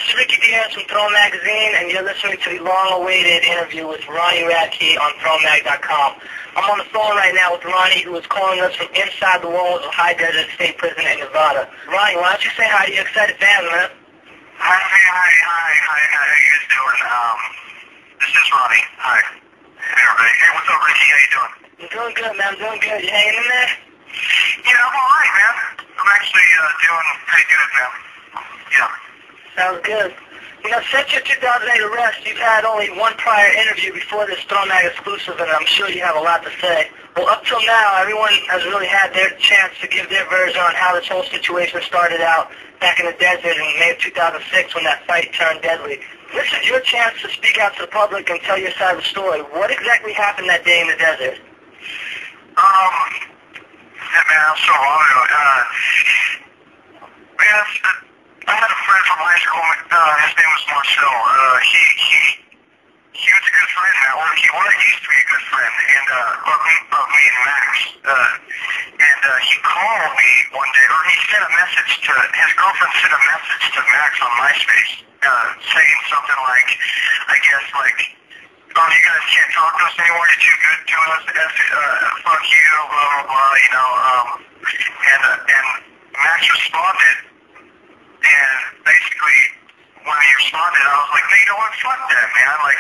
is Ricky Diaz from Throne Magazine, and you're listening to the long-awaited interview with Ronnie Radke on ThroneMag.com. I'm on the phone right now with Ronnie, who is calling us from inside the walls of High Desert State Prison in Nevada. Ronnie, why don't you say hi to your excited fans, man? Hi, how you guys doing? This is Ronnie. Hi. Hey, everybody. Hey, what's up, Ricky? How you doing? I'm doing good, man. I'm doing good. You hanging in there? Yeah, I'm alright, man. I'm actually doing pretty good, man. Yeah. Sounds good. You know, since your 2008 arrest, you've had only one prior interview before this Throne Mag exclusive, and I'm sure you have a lot to say. Well, up till now, everyone has really had their chance to give their version on how this whole situation started out back in the desert in May of 2006 when that fight turned deadly. This is your chance to speak out to the public and tell your side of the story. What exactly happened that day in the desert? Yeah, man, I'm so honored. Man, I had a friend from high school. His name was Marcel. He was a good friend, man. Well, he used to be a good friend, and of me and Max. And he called me one day, or he sent a message to his girlfriend. Sent a message to Max on MySpace, saying something like, I guess like, "Oh, you guys can't talk to us anymore. You're too good to us. Fuck you, blah blah blah." You know. And Max responded, and basically, when he responded, I was like, "No, you know what? Fuck that, man." Like,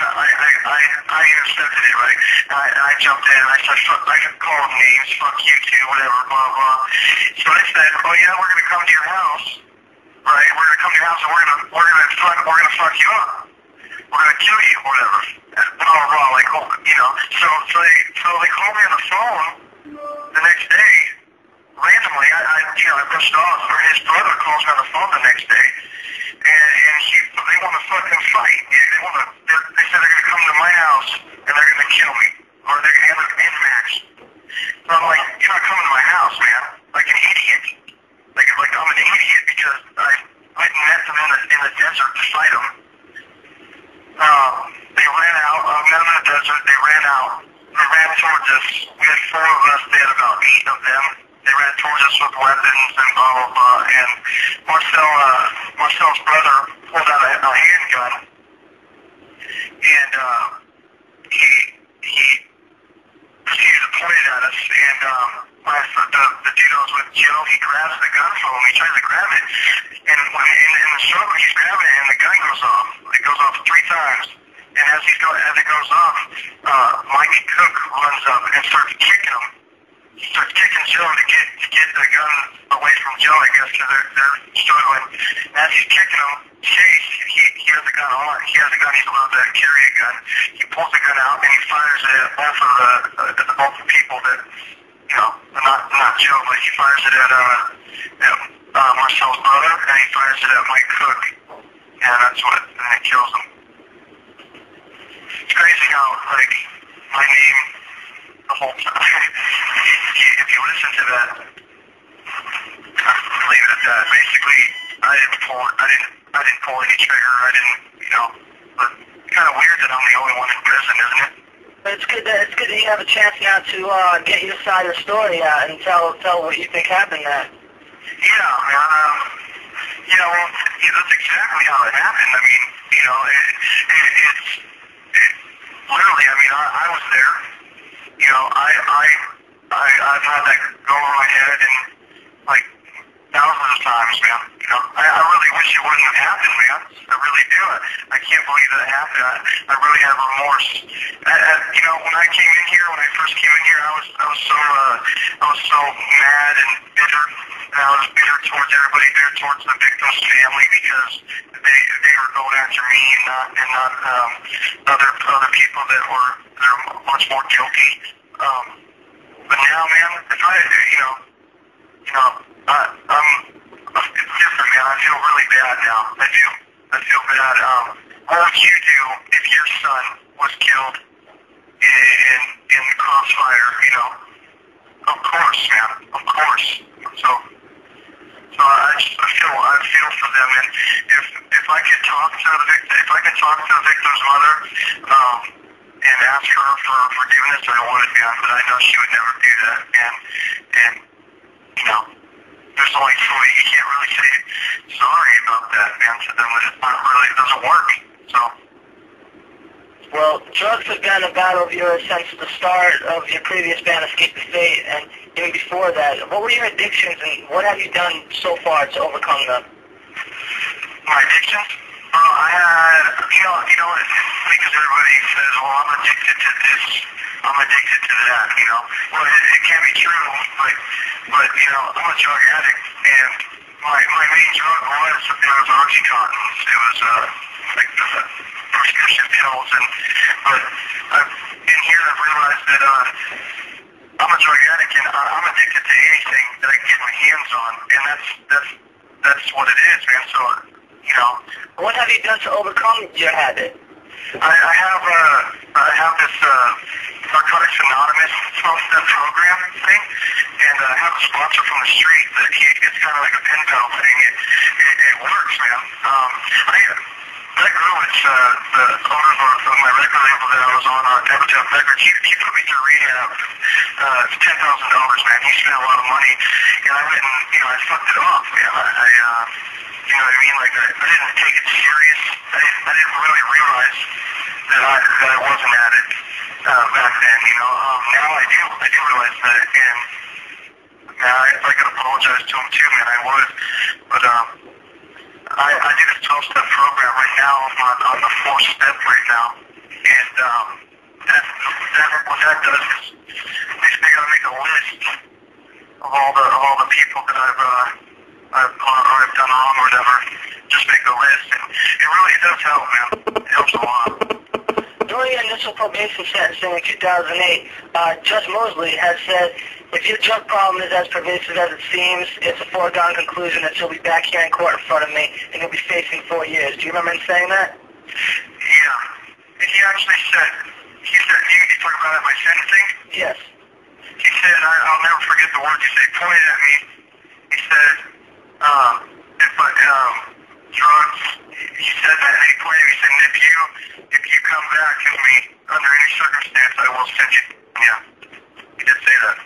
I intercepted it, right? I jumped in, and I said, I called him names, fuck you too, whatever, blah blah. So I said, "Oh yeah, we're gonna come to your house, right? We're gonna come to your house, and we're gonna fuck you up. We're gonna kill you, whatever." Blah blah blah. Like, oh, you know. So they called me on the phone the next day. Randomly, I brushed off, or his brother calls me on the phone the next day, and they want to fucking fight. They said they're going to come to my house, and they're going to kill me, or they're going to end Max. So I'm like, you're not coming to my house, man, like an idiot. Like I'm an idiot, because I went and met them in the desert to fight them. They ran out, met them in the desert, they ran out, they ran towards us. We had 4 of us, they had about 8 of them. They ran towards us with weapons and blah blah blah. And Marcel's brother pulled out a handgun, and he proceeded to point it at us. And the dude I was with, Joe, he grabs the gun from him. He tries to grab it, and when in the struggle, he's grabbing it, and the gun goes off. It goes off 3 times. And as it goes off, Mike Cook runs up and starts kicking him. Starts kicking Joe to get the gun away from Joe, I guess, because they're struggling. As he's kicking him, Chase, he has a gun on. He has a gun. He's allowed to carry a gun. He pulls the gun out and he fires it at both the people that, you know, not Joe, but he fires it at Marcel's brother, and he fires it at Mike Cook, and it kills him. It's crazy how, like, my name the whole time. If you listen to that, I'll leave it at that. Basically, I didn't pull any trigger. But kind of weird that I'm the only one in prison, isn't it? But it's good that you have a chance now to get your side of the story out and tell what you think happened there. Yeah, man. That's exactly how it happened. I mean, it's literally. I mean, I was there. I've had that go over my head and like thousands of times, man. I really wish it wouldn't have happened, man. I really do. I can't believe that it happened. I really have remorse. When I came in here, when I first came in here, I was so mad and bitter. And I was bitter towards everybody, bitter towards the victim's family, because they were going after me and not other people that were much more guilty. But now, man, if it's different, man. I feel really bad now. I do. I feel bad. What would you do if your son was killed in the crossfire? Of course, man. Of course. So I feel for them, and if I could talk to the victim's mother, and ask her for forgiveness, I would, man, but I know she would never do that, and there's only you can't really say sorry about that, man, to them. It's not really, it doesn't work. So. Well, drugs have been a battle of yours since the start of your previous band, Escape the Fate, and even before that. What were your addictions, and what have you done so far to overcome them? My addictions? I had, you know, it's funny because everybody says, well, I'm addicted to this, I'm addicted to that, you know. Well, it can be true, but you know, I'm a drug addict, and my main drug was Oxycontin. It was like prescription pills, but in here I've realized that I'm a drug addict, and I'm addicted to anything that I can get my hands on, and that's what it is, man. So, you know. What have you done to overcome your habit? I have this Narcotics Anonymous 12-step program thing, and I have a sponsor from the street that it's kind of like a pen pal thing. It works, man. That girl, it's the owner of my record label that I was on Epitaph Records, he put me through rehab. It's $10,000, man. He spent a lot of money, and I went and, you know, I fucked it off, man. You know what I mean? Like, I didn't take it serious. I didn't really realize that I was an addict back then, you know. Now I do realize that, and man, I gotta apologize to him too, man. I would, but I do this 12-step program right now. I'm on the 4th step right now, and what that does is basically I gotta make a list of all the people that I've done wrong or whatever. Just make a list, and it really does help, man. It helps a lot. During your initial probation sentencing in 2008, Judge Mosley has said, if your drug problem is as pervasive as it seems, it's a foregone conclusion that you'll be back here in court in front of me, and you'll be facing 4 years. Do you remember him saying that? Yeah. He actually said, you talking about at my sentencing? Yes. He said, I'll never forget the words he said. He pointed at me. He said, drugs, he said that, and he pointed at me, he said, if you come back to me under any circumstance, I will send you. Yeah. He did say that.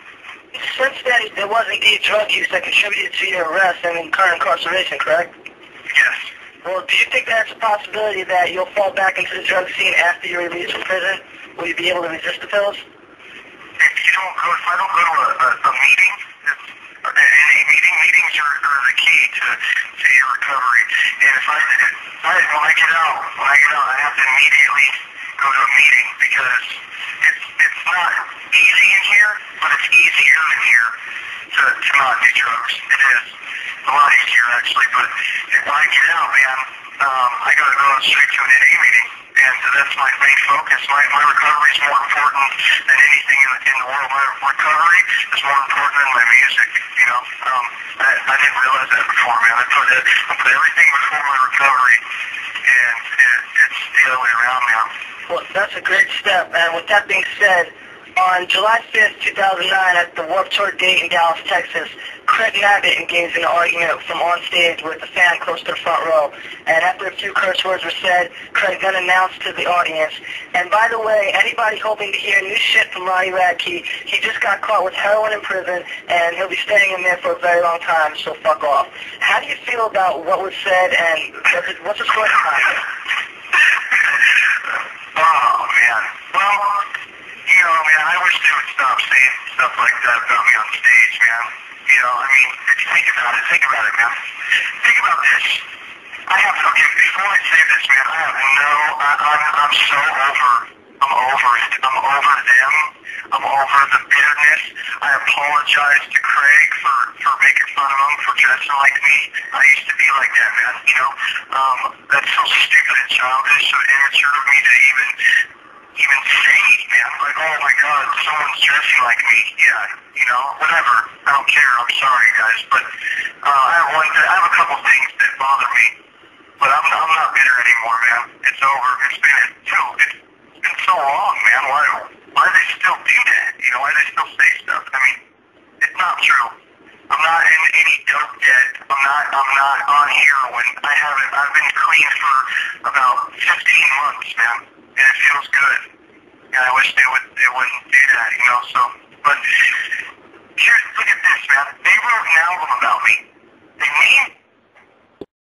Since then, there was indeed drug use that contributed to your arrest and current incarceration, correct? Yes. Well, do you think that's a possibility that you'll fall back into the drug scene after you're released from prison? Will you be able to resist the pills? If I don't go to a meeting, meetings are the key to your recovery. And when I get out, I have to immediately go to a meeting because it's not easy in here, but it's easier in here to not do drugs. It is a lot easier actually, but when I get out, man, I gotta go straight to an AA meeting, and that's my main focus. My recovery is more important than anything in the world. My recovery is more important than my music, you know. I didn't realize that before, man. I put everything before my recovery, and it's the other way around now. Well, that's a great step, and with that being said, on July 5th, 2009, at the Warped Tour date in Dallas, Texas, Craig Mabbitt engaged in an argument from on stage with a fan close to the front row. And after a few curse words were said, Craig then announced to the audience, and by the way, anybody hoping to hear new shit from Ronnie Radke, he just got caught with heroin in prison, and he'll be staying in there for a very long time, so fuck off. How do you feel about what was said, and what's the story behind it? Oh, man. Well, you know, man, I wish they would stop saying stuff like that about me on stage, man. You know, I mean, if you think about it, man. Think about this. Before I say this, man, I'm so over it. I'm over them. I'm over the bitterness. I apologize to Craig for making fun of him, for dressing like me. I used to be like that, man, you know. That's so stupid and childish, so immature of me to even say, man, like, oh my God, someone's dressing like me. Yeah, you know, whatever. I don't care. I'm sorry, guys, but I have a couple things that bother me, but I'm not bitter anymore, man. It's over. It's been so long, man. Why do they still do that? You know, why do they still say stuff? I mean, it's not true. I'm not in any dope debt. I'm not on heroin. I've been clean for about 15 months, man. And it feels good. And I wish they wouldn't do that, you know, so, but look at this, man. They wrote an album about me. They made